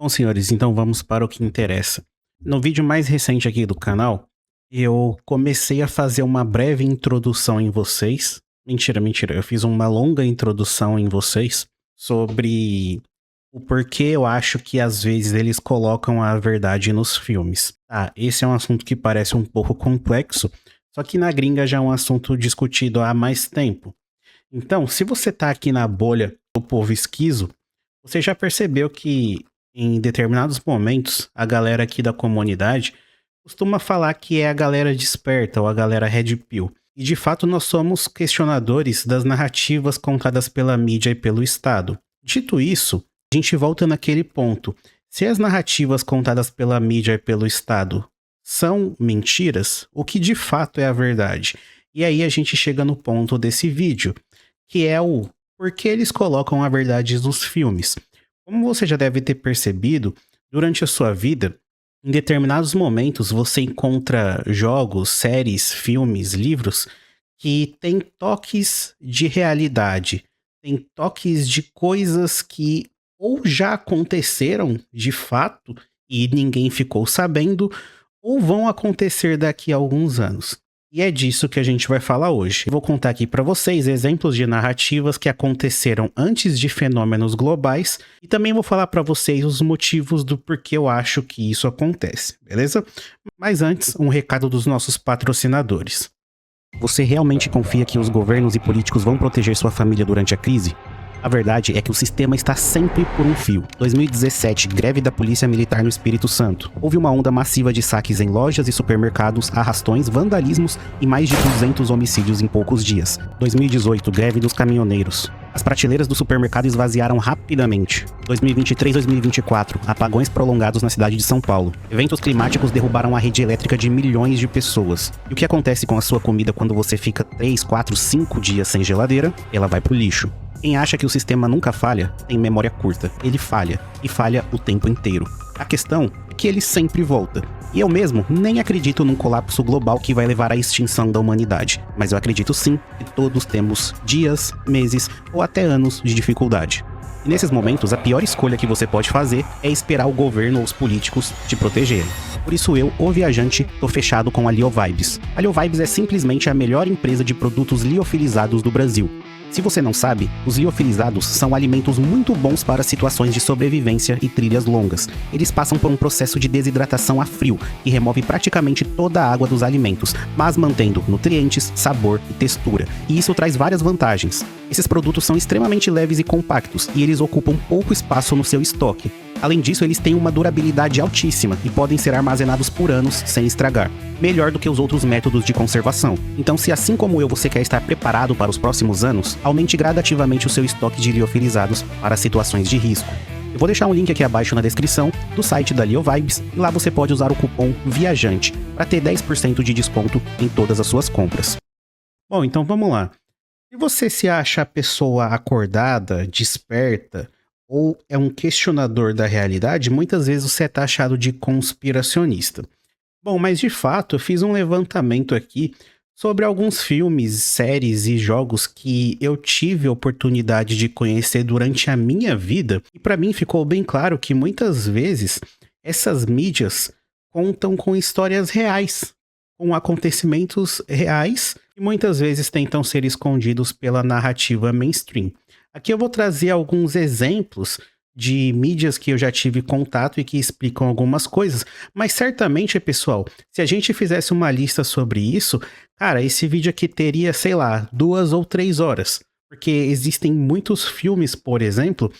Bom, senhores, então vamos para o que interessa. No vídeo mais recente aqui do canal, eu comecei a fazer uma breve introdução em vocês. Mentira. Eu fiz uma longa introdução em vocês sobre o porquê eu acho que às vezes eles colocam a verdade nos filmes. Tá, esse é um assunto que parece um pouco complexo, só que na gringa já é um assunto discutido há mais tempo. Então, se você tá aqui na bolha do povo esquizo, você já percebeu que em determinados momentos a galera aqui da comunidade costuma falar que é a galera desperta ou a galera red pill. E de fato nós somos questionadores das narrativas contadas pela mídia e pelo Estado. Dito isso, a gente volta naquele ponto. Se as narrativas contadas pela mídia e pelo Estado são mentiras, o que de fato é a verdade? E aí a gente chega no ponto desse vídeo, que é o por que eles colocam a verdade nos filmes. Como você já deve ter percebido, durante a sua vida, em determinados momentos você encontra jogos, séries, filmes, livros que têm toques de realidade, têm toques de coisas que ou já aconteceram de fato e ninguém ficou sabendo, ou vão acontecer daqui a alguns anos. E é disso que a gente vai falar hoje. Eu vou contar aqui para vocês exemplos de narrativas que aconteceram antes de fenômenos globais e também vou falar para vocês os motivos do porquê eu acho que isso acontece, beleza? Mas antes, um recado dos nossos patrocinadores. Você realmente confia que os governos e políticos vão proteger sua família durante a crise? A verdade é que o sistema está sempre por um fio. 2017, greve da Polícia Militar no Espírito Santo. Houve uma onda massiva de saques em lojas e supermercados, arrastões, vandalismos e mais de 200 homicídios em poucos dias. 2018, greve dos caminhoneiros. As prateleiras do supermercado esvaziaram rapidamente. 2023-2024, apagões prolongados na cidade de São Paulo. Eventos climáticos derrubaram a rede elétrica de milhões de pessoas. E o que acontece com a sua comida quando você fica 3, 4, 5 dias sem geladeira? Ela vai pro lixo. Quem acha que o sistema nunca falha, tem memória curta. Ele falha, e falha o tempo inteiro. A questão é que ele sempre volta. E eu mesmo nem acredito num colapso global que vai levar à extinção da humanidade. Mas eu acredito sim que todos temos dias, meses ou até anos de dificuldade. E nesses momentos, a pior escolha que você pode fazer é esperar o governo ou os políticos te protegerem. Por isso eu, o viajante, tô fechado com a Liovibes. A Liovibes é simplesmente a melhor empresa de produtos liofilizados do Brasil. Se você não sabe, os liofilizados são alimentos muito bons para situações de sobrevivência e trilhas longas. Eles passam por um processo de desidratação a frio, que remove praticamente toda a água dos alimentos, mas mantendo nutrientes, sabor e textura. E isso traz várias vantagens. Esses produtos são extremamente leves e compactos, e eles ocupam pouco espaço no seu estoque. Além disso, eles têm uma durabilidade altíssima e podem ser armazenados por anos sem estragar. Melhor do que os outros métodos de conservação. Então, se assim como eu você quer estar preparado para os próximos anos, aumente gradativamente o seu estoque de liofilizados para situações de risco. Eu vou deixar um link aqui abaixo na descrição do site da Liovibes e lá você pode usar o cupom VIAJANTE para ter 10% de desconto em todas as suas compras. Bom, então vamos lá. Se você se acha a pessoa acordada, desperta, ou é um questionador da realidade, muitas vezes você é taxado de conspiracionista. Bom, mas de fato eu fiz um levantamento aqui sobre alguns filmes, séries e jogos que eu tive a oportunidade de conhecer durante a minha vida, e para mim ficou bem claro que muitas vezes essas mídias contam com histórias reais, com acontecimentos reais, e muitas vezes tentam ser escondidos pela narrativa mainstream. Aqui eu vou trazer alguns exemplos de mídias que eu já tive contato e que explicam algumas coisas, mas certamente, pessoal, se a gente fizesse uma lista sobre isso, cara, esse vídeo aqui teria, sei lá, 2 ou 3 horas, porque existem muitos filmes, por exemplo,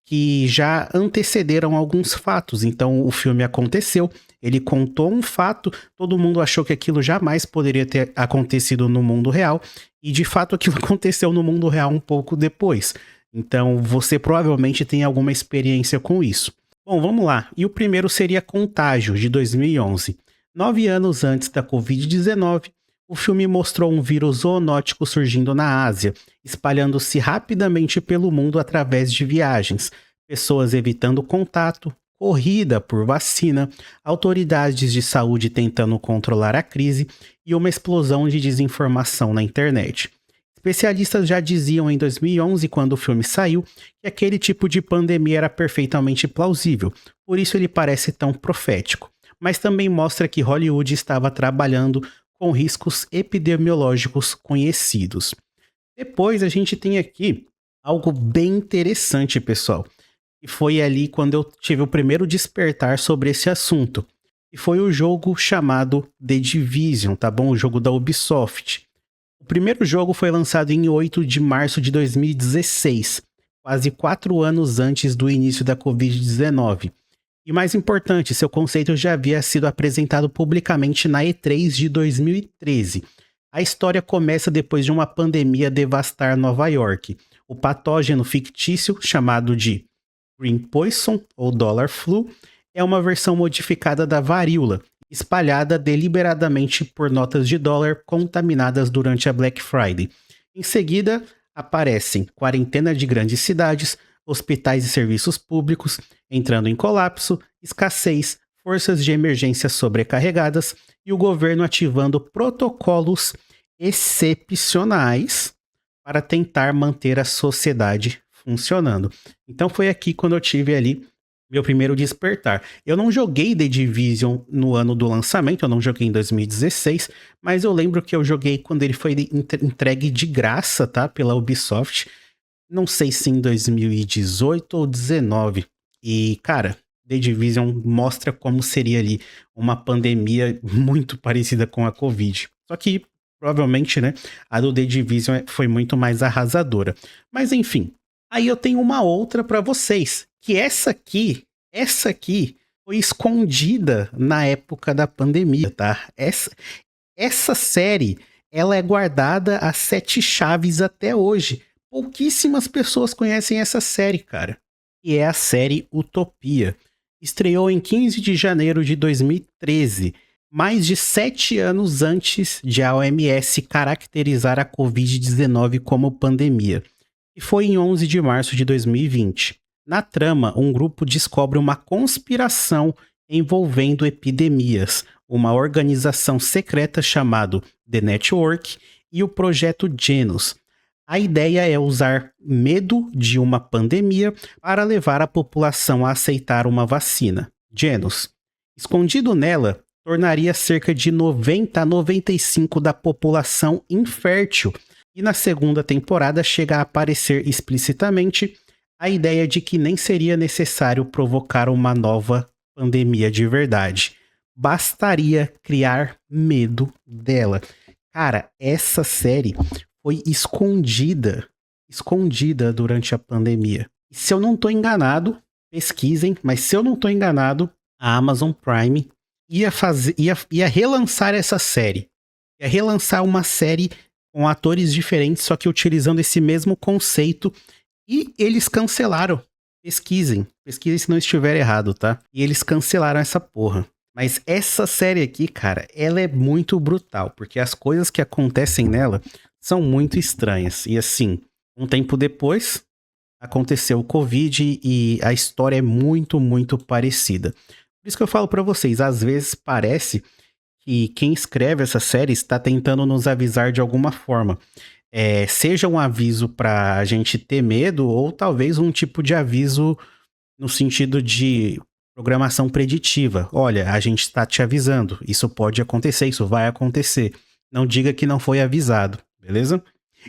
que já antecederam alguns fatos. Então o filme aconteceu, ele contou um fato, todo mundo achou que aquilo jamais poderia ter acontecido no mundo real, e de fato aquilo aconteceu no mundo real um pouco depois. Então você provavelmente tem alguma experiência com isso. Bom, vamos lá. E o primeiro seria Contágio, de 2011. 9 anos antes da Covid-19, o filme mostrou um vírus zoonótico surgindo na Ásia, espalhando-se rapidamente pelo mundo através de viagens, pessoas evitando contato, corrida por vacina, autoridades de saúde tentando controlar a crise e uma explosão de desinformação na internet. Especialistas já diziam em 2011, quando o filme saiu, que aquele tipo de pandemia era perfeitamente plausível, por isso ele parece tão profético. Mas também mostra que Hollywood estava trabalhando com riscos epidemiológicos conhecidos. Depois a gente tem aqui algo bem interessante, pessoal. E foi ali quando eu tive o primeiro despertar sobre esse assunto. E foi o jogo chamado The Division, tá bom? O jogo da Ubisoft. O primeiro jogo foi lançado em 8 de março de 2016, quase 4 anos antes do início da Covid-19. E mais importante, seu conceito já havia sido apresentado publicamente na E3 de 2013. A história começa depois de uma pandemia devastar Nova York. O patógeno fictício, chamado de Green Poison ou Dollar Flu, é uma versão modificada da varíola, espalhada deliberadamente por notas de dólar contaminadas durante a Black Friday. Em seguida, aparecem quarentena de grandes cidades, hospitais e serviços públicos entrando em colapso, escassez, forças de emergência sobrecarregadas e o governo ativando protocolos excepcionais para tentar manter a sociedade funcionando. Então foi aqui quando eu tive ali meu primeiro despertar. Eu não joguei The Division no ano do lançamento, eu não joguei em 2016, mas eu lembro que eu joguei quando ele foi entregue de graça, tá, pela Ubisoft. Não sei se em 2018 ou 19. E, cara, The Division mostra como seria ali uma pandemia muito parecida com a Covid. Só que, provavelmente, né, a do The Division foi muito mais arrasadora. Mas, enfim, aí eu tenho uma outra pra vocês, que essa aqui foi escondida na época da pandemia, tá? Essa série, ela é guardada a 7 chaves até hoje. Pouquíssimas pessoas conhecem essa série, cara. E é a série Utopia. Estreou em 15 de janeiro de 2013, mais de 7 anos antes de a OMS caracterizar a Covid-19 como pandemia. E foi em 11 de março de 2020. Na trama, um grupo descobre uma conspiração envolvendo epidemias, uma organização secreta chamada The Network e o Projeto Genos. A ideia é usar medo de uma pandemia para levar a população a aceitar uma vacina. Genos, escondido nela, tornaria cerca de 90 a 95% da população infértil. E na segunda temporada chega a aparecer explicitamente a ideia de que nem seria necessário provocar uma nova pandemia de verdade. Bastaria criar medo dela. Cara, essa série foi escondida durante a pandemia. E se eu não tô enganado, pesquisem, mas se eu não tô enganado, a Amazon Prime ia relançar essa série. Ia relançar uma série com atores diferentes, só que utilizando esse mesmo conceito. E eles cancelaram. Pesquisem se não estiver errado, tá? E eles cancelaram essa porra. Mas essa série aqui, cara, ela é muito brutal, porque as coisas que acontecem nela são muito estranhas. E assim, um tempo depois, aconteceu o Covid e a história é muito, muito parecida. Por isso que eu falo pra vocês, às vezes parece que quem escreve essa série está tentando nos avisar de alguma forma. Seja um aviso pra gente ter medo, ou talvez um tipo de aviso no sentido de programação preditiva. Olha, a gente está te avisando, isso pode acontecer, isso vai acontecer. Não diga que não foi avisado, beleza?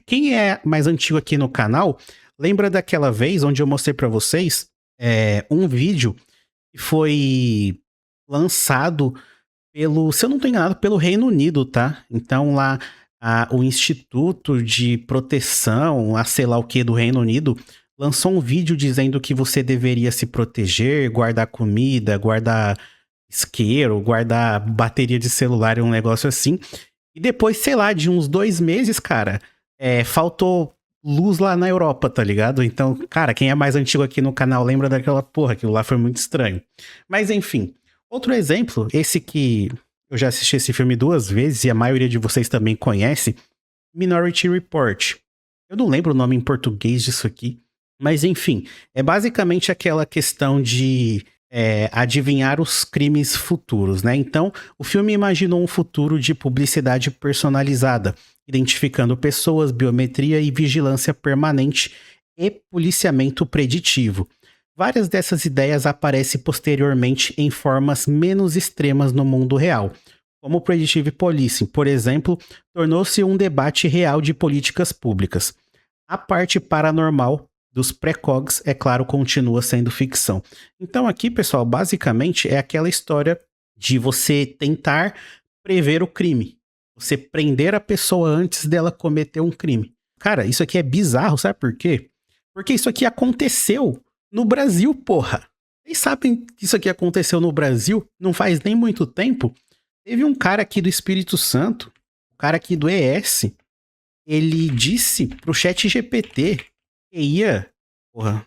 Quem é mais antigo aqui no canal, lembra daquela vez onde eu mostrei pra vocês um vídeo que foi lançado pelo, se eu não tô enganado, pelo Reino Unido, tá? Então lá o Instituto de Proteção, a sei lá o que do Reino Unido, lançou um vídeo dizendo que você deveria se proteger, guardar comida, guardar isqueiro, guardar bateria de celular, um negócio assim. E depois, sei lá, de uns 2 meses, cara, faltou luz lá na Europa, tá ligado? Então, cara, quem é mais antigo aqui no canal lembra daquela porra, aquilo lá foi muito estranho. Mas enfim, outro exemplo, esse que eu já assisti esse filme 2 vezes e a maioria de vocês também conhece, Minority Report. Eu não lembro o nome em português disso aqui, mas enfim, é basicamente aquela questão de adivinhar os crimes futuros, né? Então, o filme imaginou um futuro de publicidade personalizada, identificando pessoas, biometria e vigilância permanente e policiamento preditivo. Várias dessas ideias aparecem posteriormente em formas menos extremas no mundo real, como o Predictive Policing, por exemplo, tornou-se um debate real de políticas públicas. A parte paranormal dos precogs, é claro, continua sendo ficção. Então aqui, pessoal, basicamente é aquela história de você tentar prever o crime. Você prender a pessoa antes dela cometer um crime. Cara, isso aqui é bizarro, sabe por quê? Porque isso aqui aconteceu no Brasil, porra. Vocês sabem que isso aqui aconteceu no Brasil? Não faz nem muito tempo. Teve um cara aqui do Espírito Santo, um cara aqui do ES, ele disse pro ChatGPT que porra,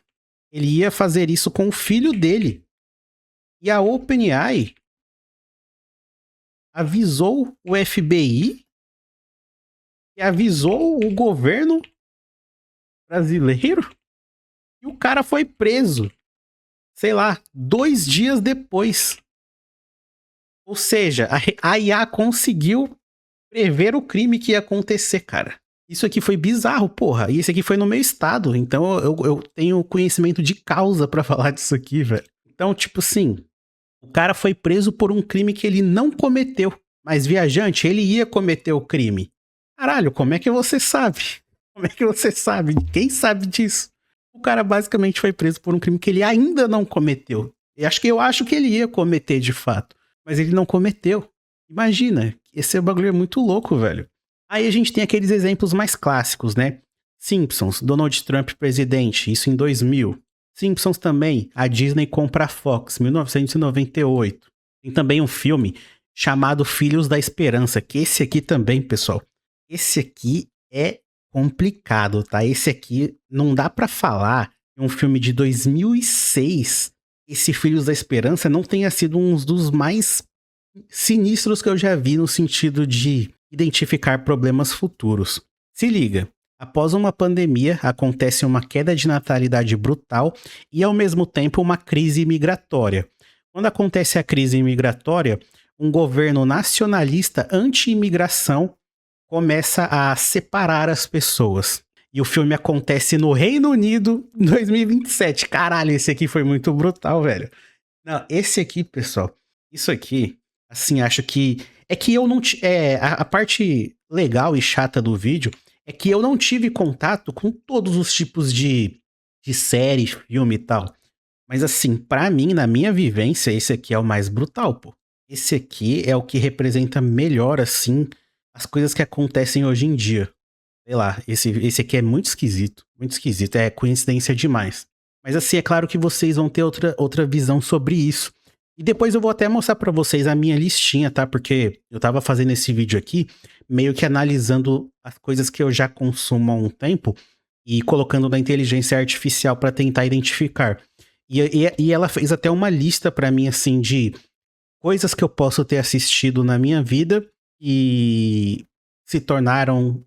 ele ia fazer isso com o filho dele. E a OpenAI avisou o FBI e avisou o governo brasileiro e o cara foi preso, sei lá, 2 dias depois. Ou seja, a IA conseguiu prever o crime que ia acontecer, cara. Isso aqui foi bizarro, porra. E esse aqui foi no meu estado, então eu tenho conhecimento de causa pra falar disso aqui, velho. Então, tipo assim, o cara foi preso por um crime que ele não cometeu. Mas, viajante, ele ia cometer o crime. Caralho, como é que você sabe? Como é que você sabe? Quem sabe disso? O cara basicamente foi preso por um crime que ele ainda não cometeu. Eu acho que ele ia cometer de fato. Mas ele não cometeu. Imagina, esse bagulho é muito louco, velho. Aí a gente tem aqueles exemplos mais clássicos, né? Simpsons, Donald Trump presidente, isso em 2000. Simpsons também, a Disney compra a Fox, 1998. Tem também um filme chamado Filhos da Esperança, que esse aqui também, pessoal, esse aqui é complicado, tá? Esse aqui não dá pra falar que um filme de 2006, esse Filhos da Esperança não tenha sido um dos mais sinistros que eu já vi no sentido de identificar problemas futuros. Se liga, após uma pandemia acontece uma queda de natalidade brutal e ao mesmo tempo uma crise migratória. Quando acontece a crise migratória, um governo nacionalista anti-imigração começa a separar as pessoas. E o filme acontece no Reino Unido em 2027. Caralho, esse aqui foi muito brutal, velho. Não, esse aqui, pessoal, isso aqui, assim, acho que... É que eu não... a parte legal e chata do vídeo é que eu não tive contato com todos os tipos de série, filme e tal. Mas assim, pra mim, na minha vivência, esse aqui é o mais brutal, pô. Esse aqui é o que representa melhor, assim, as coisas que acontecem hoje em dia. Sei lá, esse aqui é muito esquisito, é coincidência demais. Mas assim, é claro que vocês vão ter outra visão sobre isso. E depois eu vou até mostrar pra vocês a minha listinha, tá? Porque eu tava fazendo esse vídeo aqui, meio que analisando as coisas que eu já consumo há um tempo e colocando na inteligência artificial pra tentar identificar. E ela fez até uma lista pra mim, assim, de coisas que eu posso ter assistido na minha vida e se tornaram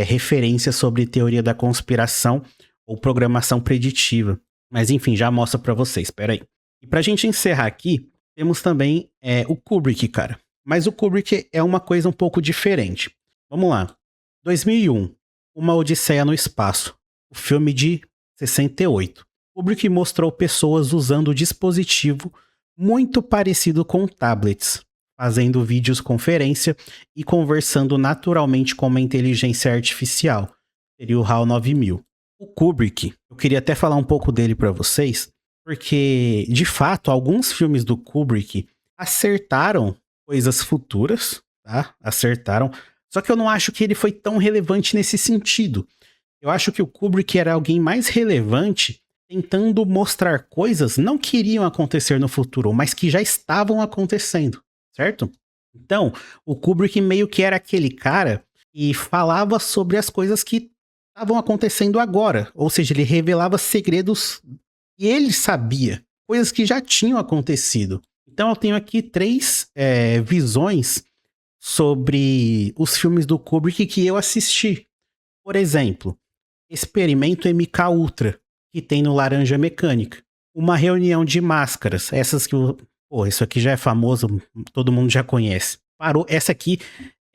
referências sobre teoria da conspiração ou programação preditiva. Mas enfim, já mostro pra vocês, espera aí. E pra gente encerrar aqui, temos também o Kubrick, cara. Mas o Kubrick é uma coisa um pouco diferente. Vamos lá. 2001, Uma Odisseia no Espaço. O filme de 68. Kubrick mostrou pessoas usando o dispositivo muito parecido com tablets, fazendo videoconferência e conversando naturalmente com uma inteligência artificial. Seria o HAL 9000. O Kubrick, eu queria até falar um pouco dele para vocês, porque, de fato, alguns filmes do Kubrick acertaram coisas futuras, tá? Acertaram. Só que eu não acho que ele foi tão relevante nesse sentido. Eu acho que o Kubrick era alguém mais relevante tentando mostrar coisas não que iriam acontecer no futuro, mas que já estavam acontecendo, certo? Então, o Kubrick meio que era aquele cara que falava sobre as coisas que estavam acontecendo agora. Ou seja, ele revelava segredos e ele sabia, coisas que já tinham acontecido. Então eu tenho aqui 3 visões sobre os filmes do Kubrick que eu assisti. Por exemplo, Experimento MK Ultra, que tem no Laranja Mecânica. Uma Reunião de Máscaras, essas que isso aqui já é famoso, todo mundo já conhece. Parou, essa aqui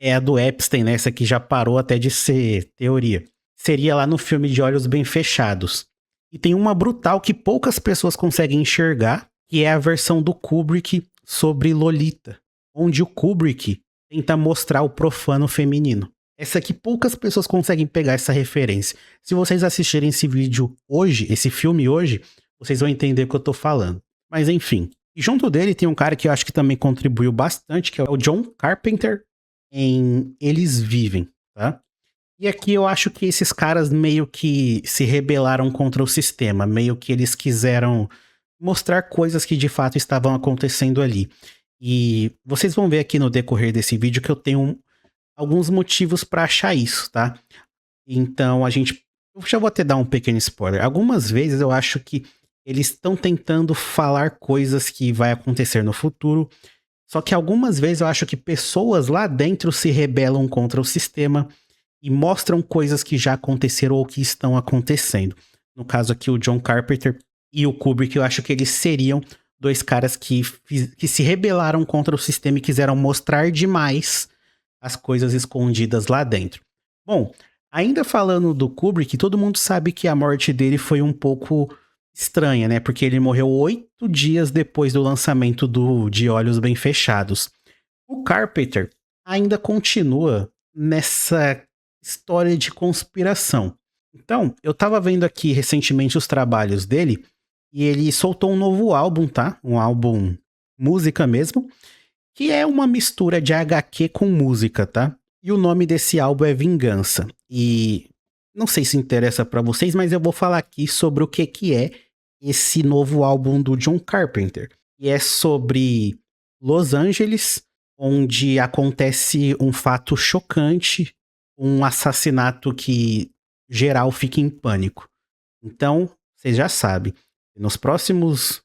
é a do Epstein, né? Essa aqui já parou até de ser teoria. Seria lá no filme de Olhos Bem Fechados. E tem uma brutal que poucas pessoas conseguem enxergar, que é a versão do Kubrick sobre Lolita, onde o Kubrick tenta mostrar o profano feminino. Essa aqui poucas pessoas conseguem pegar essa referência. Se vocês assistirem esse vídeo hoje, esse filme hoje, vocês vão entender o que eu tô falando. Mas enfim. E junto dele tem um cara que eu acho que também contribuiu bastante, que é o John Carpenter em Eles Vivem, tá? E aqui eu acho que esses caras meio que se rebelaram contra o sistema, meio que eles quiseram mostrar coisas que de fato estavam acontecendo ali. E vocês vão ver aqui no decorrer desse vídeo que eu tenho alguns motivos pra achar isso, tá? Então eu já vou até dar um pequeno spoiler. Algumas vezes eu acho que eles estão tentando falar coisas que vai acontecer no futuro, só que algumas vezes eu acho que pessoas lá dentro se rebelam contra o sistema e mostram coisas que já aconteceram ou que estão acontecendo. No caso aqui, o John Carpenter e o Kubrick, eu acho que eles seriam dois caras que se rebelaram contra o sistema e quiseram mostrar demais as coisas escondidas lá dentro. Bom, ainda falando do Kubrick, todo mundo sabe que a morte dele foi um pouco estranha, né? Porque ele morreu 8 dias depois do lançamento De Olhos Bem Fechados. O Carpenter ainda continua nessa história de conspiração. Então, eu tava vendo aqui recentemente os trabalhos dele e ele soltou um novo álbum, tá? Um álbum música mesmo, que é uma mistura de HQ com música, tá? E o nome desse álbum é Vingança. E não sei se interessa pra vocês, mas eu vou falar aqui sobre o que é esse novo álbum do John Carpenter. E é sobre Los Angeles, onde acontece um fato chocante, um assassinato que geral fica em pânico. Então, vocês já sabem, nos próximos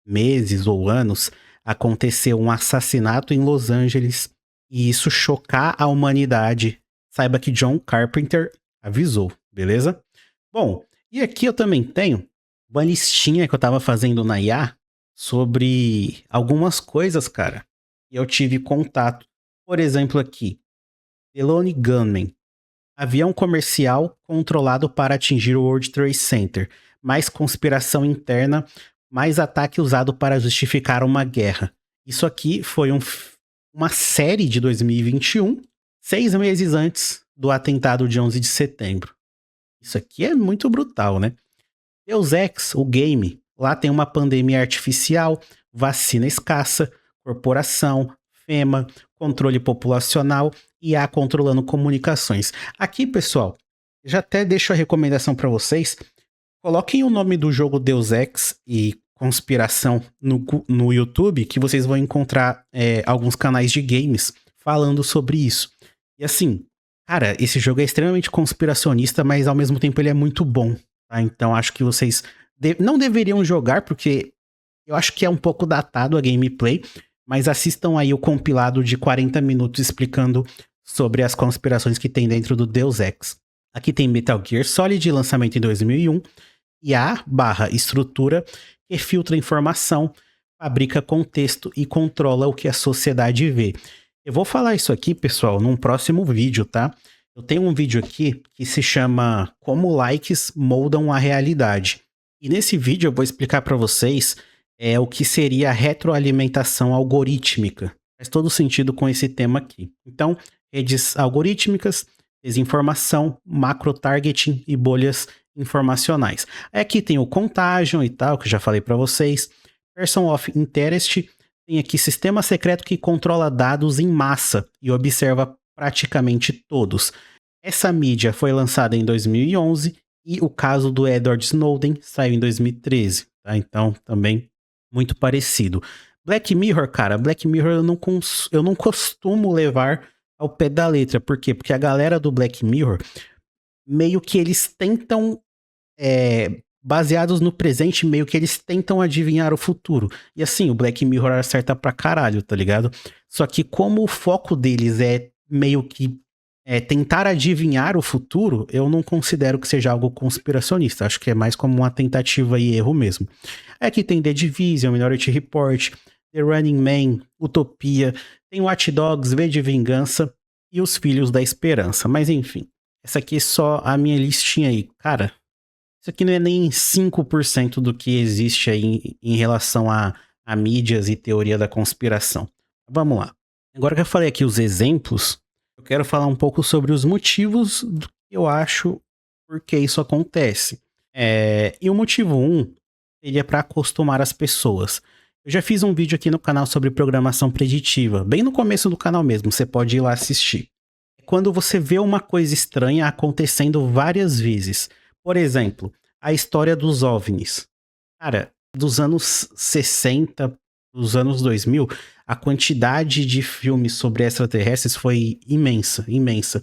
meses ou anos aconteceu um assassinato em Los Angeles e isso chocar a humanidade. Saiba que John Carpenter avisou, beleza? Bom, e aqui eu também tenho uma listinha que eu tava fazendo na IA sobre algumas coisas, cara, e eu tive contato. Por exemplo aqui, The Lone Gunman, avião comercial controlado para atingir o World Trade Center, mais conspiração interna, mais ataque usado para justificar uma guerra. Isso aqui foi uma série de 2021, 6 meses antes do atentado de 11 de setembro. Isso aqui é muito brutal, né? Deus Ex, o game, lá tem uma pandemia artificial, vacina escassa, corporação, FEMA, controle populacional e IA controlando comunicações. Aqui, pessoal, já até deixo a recomendação para vocês. Coloquem o nome do jogo Deus Ex e conspiração no YouTube, que vocês vão encontrar alguns canais de games falando sobre isso. E assim, cara, esse jogo é extremamente conspiracionista, mas ao mesmo tempo ele é muito bom. Tá? Então acho que vocês não deveriam jogar, porque eu acho que é um pouco datado a gameplay, mas assistam aí o compilado de 40 minutos explicando sobre as conspirações que tem dentro do Deus Ex. Aqui tem Metal Gear Solid, lançamento em 2001, IA/estrutura que filtra informação, fabrica contexto e controla o que a sociedade vê. Eu vou falar isso aqui, pessoal, num próximo vídeo, tá? Eu tenho um vídeo aqui que se chama Como Likes Moldam a Realidade. E nesse vídeo eu vou explicar para vocês o que seria a retroalimentação algorítmica. Faz todo sentido com esse tema aqui. Então, redes algorítmicas, desinformação, macro-targeting e bolhas informacionais. Aqui tem o Contagion e tal, que eu já falei para vocês. Person of Interest, tem aqui sistema secreto que controla dados em massa e observa praticamente todos. Essa mídia foi lançada em 2011 e o caso do Edward Snowden saiu em 2013, tá? Então, também muito parecido. Black Mirror, cara, Black Mirror eu não costumo levar ao pé da letra. Por quê? Porque a galera do Black Mirror, meio que eles tentam, baseados no presente, meio que eles tentam adivinhar o futuro. E assim, o Black Mirror acerta pra caralho, tá ligado? Só que como o foco deles é meio que tentar adivinhar o futuro, eu não considero que seja algo conspiracionista. Acho que é mais como uma tentativa e erro mesmo. Aqui tem The Division, Minority Report, The Running Man, Utopia, tem Watch Dogs, V de Vingança e Os Filhos da Esperança. Mas enfim, essa aqui é só a minha listinha aí. Cara, Isso aqui não é nem 5% do que existe aí em relação a mídias e teoria da conspiração. Vamos lá. Agora que eu falei aqui os exemplos, eu quero falar um pouco sobre os motivos do que eu acho por que isso acontece. E o motivo um seria para acostumar as pessoas. Eu já fiz um vídeo aqui no canal sobre programação preditiva, bem no começo do canal mesmo, você pode ir lá assistir. Quando você vê uma coisa estranha acontecendo várias vezes. Por exemplo, a história dos OVNIs. Cara, dos anos 60, dos anos 2000, a quantidade de filmes sobre extraterrestres foi imensa, imensa.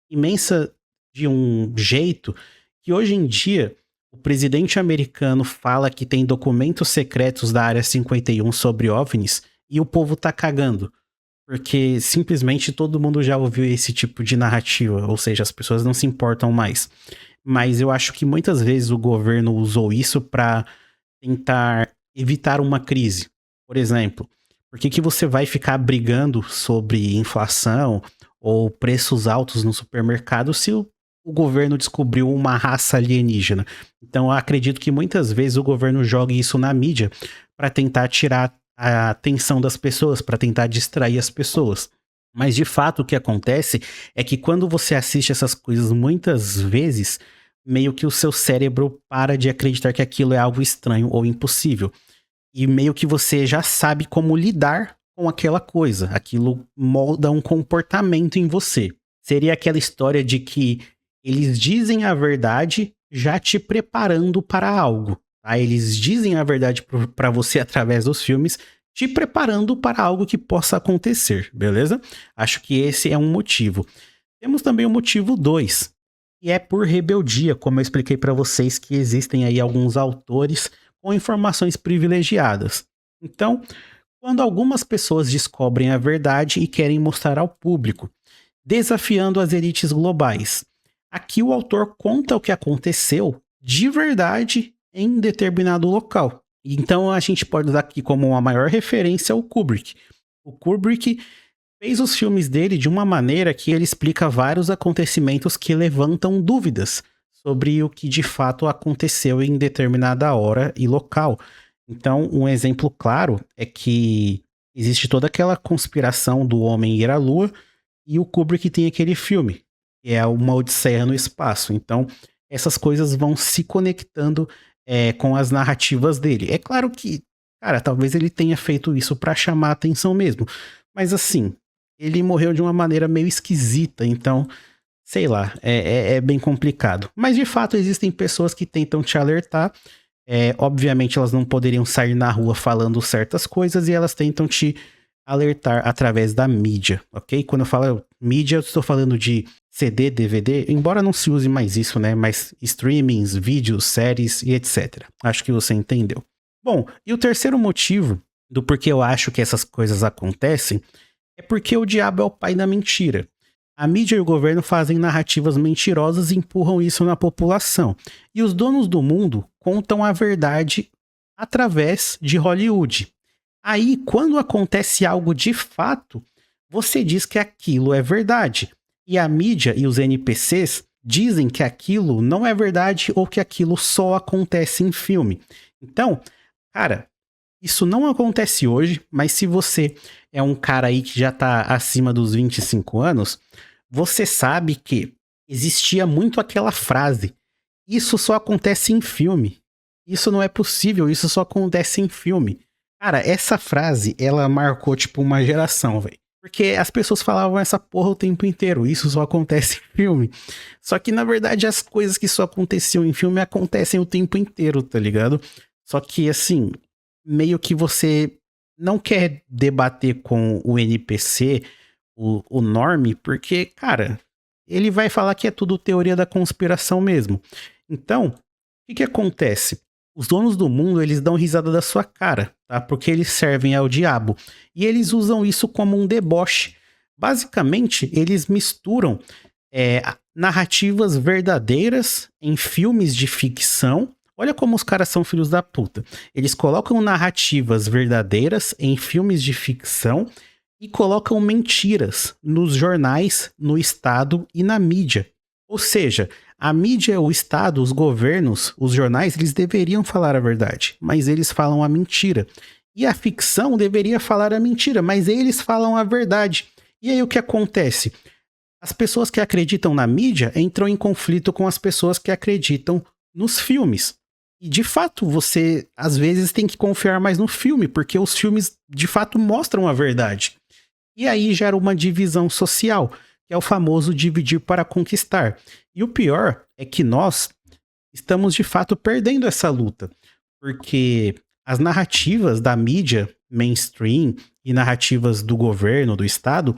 Imensa de um jeito que hoje em dia o presidente americano fala que tem documentos secretos da Área 51 sobre OVNIs e o povo tá cagando. Porque simplesmente todo mundo já ouviu esse tipo de narrativa, ou seja, as pessoas não se importam mais. Mas eu acho que muitas vezes o governo usou isso para tentar evitar uma crise. Por exemplo, por que você vai ficar brigando sobre inflação ou preços altos no supermercado se o governo descobriu uma raça alienígena? Então eu acredito que muitas vezes o governo joga isso na mídia para tentar tirar a atenção das pessoas, para tentar distrair as pessoas. Mas de fato o que acontece é que quando você assiste essas coisas muitas vezes, meio que o seu cérebro para de acreditar que aquilo é algo estranho ou impossível. E meio que você já sabe como lidar com aquela coisa. Aquilo molda um comportamento em você. Seria aquela história de que eles dizem a verdade já te preparando para algo. Tá? Eles dizem a verdade para você através dos filmes, te preparando para algo que possa acontecer, beleza? Acho que esse é um motivo. Temos também o motivo 2, e é por rebeldia, como eu expliquei para vocês que existem aí alguns autores com informações privilegiadas. Então, quando algumas pessoas descobrem a verdade e querem mostrar ao público, desafiando as elites globais. Aqui o autor conta o que aconteceu de verdade em determinado local. Então a gente pode usar aqui como uma maior referência o Kubrick. O Kubrick fez os filmes dele de uma maneira que ele explica vários acontecimentos que levantam dúvidas sobre o que de fato aconteceu em determinada hora e local. Então, um exemplo claro é que existe toda aquela conspiração do homem ir à Lua e o Kubrick tem aquele filme, que é Uma Odisseia no Espaço. Então, essas coisas vão se conectando com as narrativas dele. É claro que, cara, talvez ele tenha feito isso para chamar a atenção mesmo. Mas assim, ele morreu de uma maneira meio esquisita, então, sei lá, é bem complicado. Mas de fato existem pessoas que tentam te alertar. Obviamente elas não poderiam sair na rua falando certas coisas e elas tentam te alertar através da mídia, ok? Quando eu falo mídia, eu estou falando de CD, DVD, embora não se use mais isso, né? Mas streamings, vídeos, séries e etc. Acho que você entendeu. Bom, e o terceiro motivo do porquê eu acho que essas coisas acontecem é porque o diabo é o pai da mentira. A mídia e o governo fazem narrativas mentirosas e empurram isso na população. E os donos do mundo contam a verdade através de Hollywood. Aí, quando acontece algo de fato, você diz que aquilo é verdade. E a mídia e os NPCs dizem que aquilo não é verdade ou que aquilo só acontece em filme. Então, cara, isso não acontece hoje, mas se você é um cara aí que já tá acima dos 25 anos, você sabe que existia muito aquela frase: isso só acontece em filme. Isso não é possível, isso só acontece em filme. Cara, essa frase, ela marcou, tipo, uma geração, velho. Porque as pessoas falavam essa porra o tempo inteiro, isso só acontece em filme. Só que, na verdade, as coisas que só aconteciam em filme acontecem o tempo inteiro, tá ligado? Só que, assim, meio que você não quer debater com o NPC, o Norme, porque, cara, ele vai falar que é tudo teoria da conspiração mesmo. Então, o que acontece? Os donos do mundo, eles dão risada da sua cara, tá? Porque eles servem ao diabo. E eles usam isso como um deboche. Basicamente, eles misturam narrativas verdadeiras em filmes de ficção. Olha como os caras são filhos da puta. Eles colocam narrativas verdadeiras em filmes de ficção e colocam mentiras nos jornais, no Estado e na mídia. Ou seja, a mídia, o Estado, os governos, os jornais, eles deveriam falar a verdade, mas eles falam a mentira. E a ficção deveria falar a mentira, mas eles falam a verdade. E aí o que acontece? As pessoas que acreditam na mídia entram em conflito com as pessoas que acreditam nos filmes. E de fato, você às vezes tem que confiar mais no filme, porque os filmes de fato mostram a verdade. E aí gera uma divisão social, que é o famoso dividir para conquistar. E o pior é que nós estamos de fato perdendo essa luta, porque as narrativas da mídia mainstream e narrativas do governo, do Estado,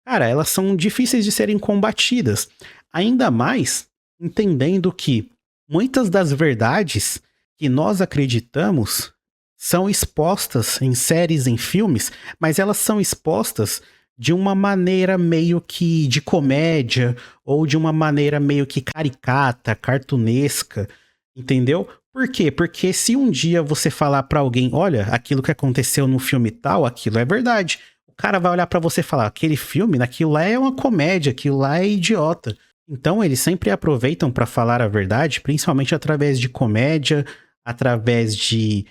cara, elas são difíceis de serem combatidas. Ainda mais entendendo que muitas das verdades que nós acreditamos são expostas em séries, em filmes, mas elas são expostas de uma maneira meio que de comédia ou de uma maneira meio que caricata, cartunesca, entendeu? Por quê? Porque se um dia você falar pra alguém, olha, aquilo que aconteceu no filme tal, aquilo é verdade. O cara vai olhar pra você e falar, aquele filme, naquilo lá é uma comédia, aquilo lá é idiota. Então eles sempre aproveitam pra falar a verdade, principalmente através de comédia, através de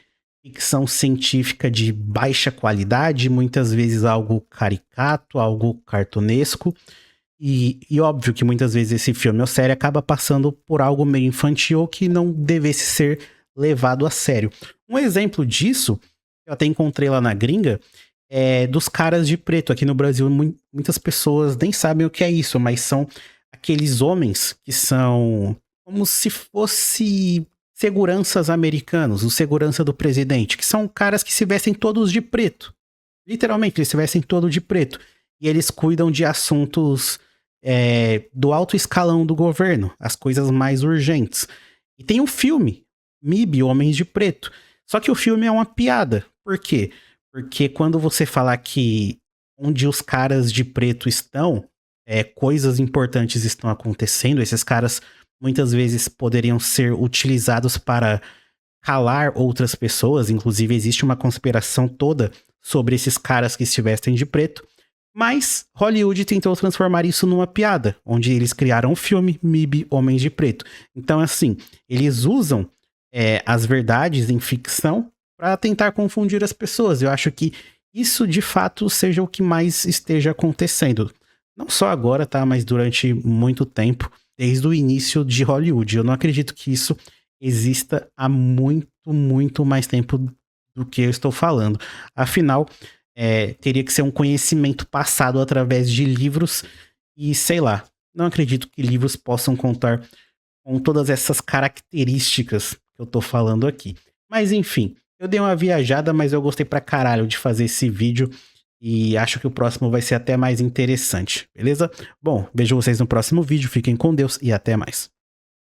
ficção científica de baixa qualidade, muitas vezes algo caricato, algo cartunesco. E óbvio que muitas vezes esse filme ou série acaba passando por algo meio infantil que não devesse ser levado a sério. Um exemplo disso, eu até encontrei lá na gringa, é dos caras de preto. Aqui no Brasil, muitas pessoas nem sabem o que é isso, mas são aqueles homens que são como se fosse seguranças americanos, o segurança do presidente, que são caras que se vestem todos de preto. Literalmente, eles se vestem todos de preto. E eles cuidam de assuntos do alto escalão do governo, as coisas mais urgentes. E tem um filme, MIB, Homens de Preto. Só que o filme é uma piada. Por quê? Porque quando você falar que onde os caras de preto estão, coisas importantes estão acontecendo, esses caras muitas vezes poderiam ser utilizados para calar outras pessoas. Inclusive, existe uma conspiração toda sobre esses caras que se vestem de preto. Mas Hollywood tentou transformar isso numa piada, onde eles criaram um filme, MIB, Homens de Preto. Então, assim, eles usam as verdades em ficção para tentar confundir as pessoas. Eu acho que isso, de fato, seja o que mais esteja acontecendo. Não só agora, tá? Mas durante muito tempo, desde o início de Hollywood. Eu não acredito que isso exista há muito, muito mais tempo do que eu estou falando. Afinal, teria que ser um conhecimento passado através de livros e, sei lá, não acredito que livros possam contar com todas essas características que eu tô falando aqui. Mas enfim, eu dei uma viajada, mas eu gostei pra caralho de fazer esse vídeo e acho que o próximo vai ser até mais interessante, beleza? Bom, vejo vocês no próximo vídeo, fiquem com Deus e até mais.